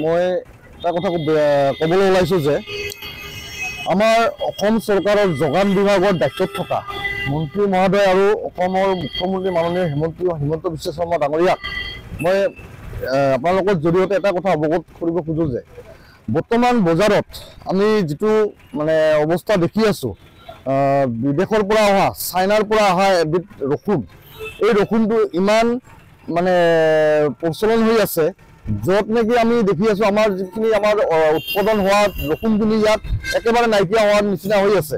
মই এটা কথা ক'বলৈ ওলাইছোঁ যে আমাৰ অসম চৰকাৰৰ যোগান বিভাগৰ দায়িত্বত থকা মন্ত্ৰী মহোদয় আৰু অসমৰ মুখ্যমন্ত্ৰী মাননীয় হিমন্ত বিশ্ব শৰ্মা ডাঙৰীয়াক মই আপোনালোকৰ জৰিয়তে এটা কথা অৱগত কৰিব খোজোঁ যে বৰ্তমান বজাৰত আমি যিটো মানে অৱস্থা দেখি আছোঁ, বিদেশৰ পৰা অহা চাইনাৰ পৰা অহা এবিধ ৰসুন, এই ৰসুনটো ইমান মানে প্ৰচলন হৈ আছে, য'ত নেকি আমি দেখি আছোঁ আমাৰ যিখিনি আমাৰ উৎপাদন হোৱা ৰসুনখিনি ইয়াত একেবাৰে নাইকিয়া হোৱাৰ নিচিনা হৈ আছে।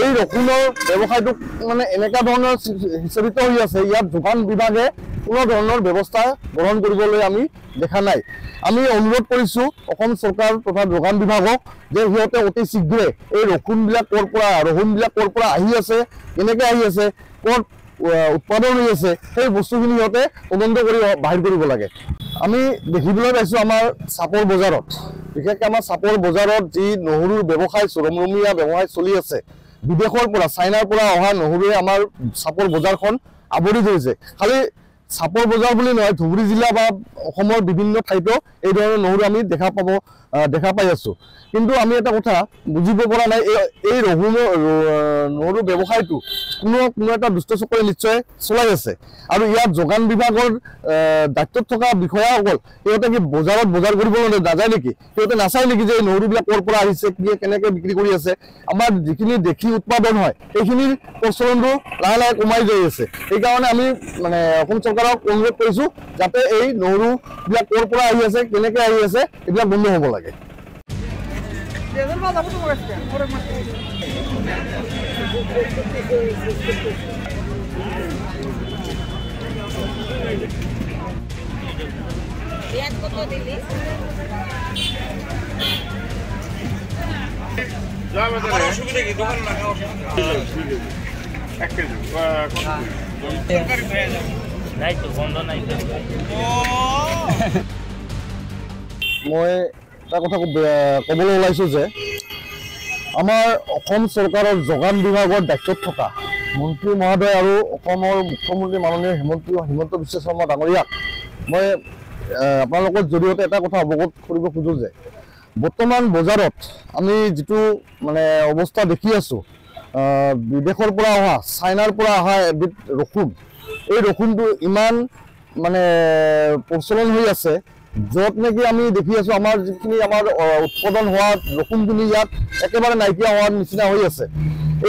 এই ৰসুনৰ ব্যৱসায়টো মানে এনেকুৱা ধৰণৰ সিঁচৰিত হৈ আছে, ইয়াত যোগান বিভাগে কোনো ধৰণৰ ব্যৱস্থা গ্ৰহণ কৰিবলৈ আমি দেখা নাই। আমি অনুৰোধ কৰিছোঁ অসম চৰকাৰ তথা যোগান বিভাগক যে সিহঁতে অতি শীঘ্ৰে এই ৰসুনবিলাক ক'ৰ পৰা আহি আছে, কেনেকৈ আহি আছে, ক'ত উৎপাদন হৈ আছে, সেই বস্তুখিনি সিহঁতে তদন্ত কৰি বাহিৰ কৰিব লাগে। আমি দেখিবলৈ পাইছোঁ আমাৰ চাপৰ বজাৰত, বিশেষকৈ আমাৰ চাপৰ বজাৰত যি নহৰুৰ ব্যৱসায় চৰমৰমীয়া ব্যৱসায় চলি আছে, বিদেশৰ পৰা চাইনাৰ পৰা অহা নহৰুৱে আমাৰ চাপৰ বজাৰখন আৱৰি ধৰিছে। খালি চাপৰ বজাৰ বুলি নহয়, ধুবুৰী জিলা বা অসমৰ বিভিন্ন ঠাইতো এই ধৰণৰ নহৰু আমি দেখা পাই আছোঁ। কিন্তু আমি এটা কথা বুজিব পৰা নাই, এই নহৰু ব্যৱসায়টো কোনো এটা দুষ্ট চক্ৰই নিশ্চয় চলাই আছে। আৰু ইয়াত যোগান বিভাগৰ দায়িত্বত থকা বিষয়াসকল সিহঁতে কি বজাৰত বজাৰ কৰিবলৈ নাযায় নেকি? সিহঁতে নাচায় নেকি যে এই নহৰুবিলাক ক'ৰ পৰা আহিছে, কেনেকৈ বিক্ৰী কৰি আছে? আমাৰ যিখিনি দেশী উৎপাদন হয় সেইখিনিৰ প্ৰচলনটো লাহে লাহে কমাই যাই আছে। সেইকাৰণে আমি মানে অসম চৰকাৰক অনুৰোধ কৰিছোঁ যাতে এই নহৰুবিলাক ক'ৰ পৰা আহি আছে, কেনেকৈ আহি আছে, এইবিলাক বন্ধ হ'ব লাগে। মই এটা কথা ক'বলৈ ওলাইছোঁ যে আমাৰ অসম চৰকাৰৰ যোগান বিভাগৰ দায়িত্বত থকা মন্ত্ৰী মহোদয় আৰু অসমৰ মুখ্যমন্ত্ৰী মাননীয় হিমন্ত বিশ্ব শৰ্মা ডাঙৰীয়াক মই আপোনালোকৰ জৰিয়তে এটা কথা অৱগত কৰিব খোজোঁ যে বৰ্তমান বজাৰত আমি যিটো মানে অৱস্থা দেখি আছোঁ, বিদেশৰ পৰা অহা চাইনাৰ পৰা অহা এবিধ ৰসুন, এই ৰসুনটো ইমান মানে প্ৰচলন হৈ আছে, য'ত নেকি আমি দেখি আছোঁ আমাৰ যিখিনি আমাৰ উৎপাদন হোৱা ৰসুনখিনি ইয়াত একেবাৰে নাইকিয়া হোৱাৰ নিচিনা হৈ আছে।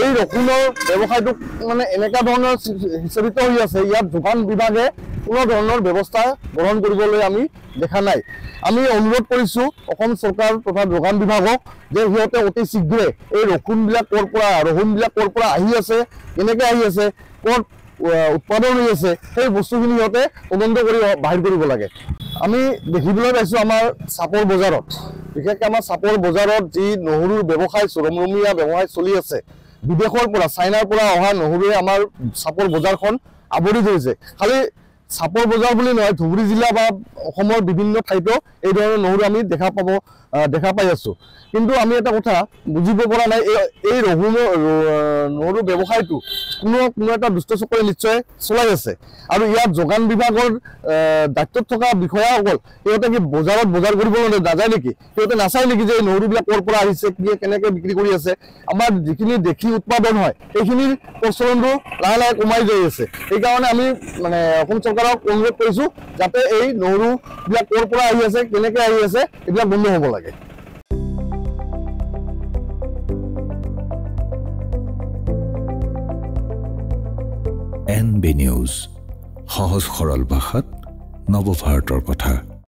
এই ৰসুনৰ ব্যৱসায়টো মানে এনেকুৱা ধৰণৰ সিঁচৰিত হৈ আছে, ইয়াত যোগান বিভাগে কোনো ধৰণৰ ব্যৱস্থা গ্ৰহণ কৰিবলৈ আমি দেখা নাই। আমি অনুৰোধ কৰিছোঁ অসম চৰকাৰ তথা যোগান বিভাগক যে সিহঁতে অতি শীঘ্ৰে এই ৰসুনবিলাক ক'ৰ পৰা আহি আছে, কেনেকৈ আহি আছে, ক'ত উৎপাদন হৈ আছে, সেই বস্তুখিনি সিহঁতে তদন্ত কৰি বাহিৰ কৰিব লাগে। আমি দেখিবলৈ পাইছোঁ আমাৰ চাপৰ বজাৰত, বিশেষকৈ আমাৰ চাপৰ বজাৰত যি নহৰুৰ ব্যৱসায় চৰমৰমীয়া ব্যৱসায় চলি আছে, বিদেশৰ পৰা চাইনাৰ পৰা অহা নহৰুৱে আমাৰ চাপৰ বজাৰখন আৱৰি ধৰিছে। খালি চাপৰ বজাৰ বুলি নহয়, ধুবুৰী জিলা বা অসমৰ বিভিন্ন ঠাইতো এই ধৰণৰ নহৰু আমি দেখা পাই আছোঁ। কিন্তু আমি এটা কথা বুজিব পৰা নাই, এই নহৰু ব্যৱসায়টো কোনো এটা দুষ্ট চক্ৰই নিশ্চয় চলাই আছে। আৰু ইয়াত যোগান বিভাগৰ দায়িত্বত থকা বিষয়াসকল সিহঁতে কি বজাৰত বজাৰ কৰিবলৈ নাযায় নেকি? সিহঁতে নাচায় নেকি যে এই নহৰুবিলাক ক'ৰ পৰা আহিছে, কেনেকৈ বিক্ৰী কৰি আছে? আমাৰ যিখিনি দেশী উৎপাদন হয় সেইখিনিৰ প্ৰচলনটো লাহে লাহে কমাই যাই আছে। সেইকাৰণে আমি মানে অসম চৰকাৰক অনুৰোধ কৰিছোঁ যাতে এই নহৰুবিলাক ক'ৰ পৰা আহি আছে, কেনেকৈ আহি আছে, এইবিলাক বন্ধ হ'ব লাগে। NB নিউজ, সহজ সৰল ভাষাত নৱভাৰতৰ কথা।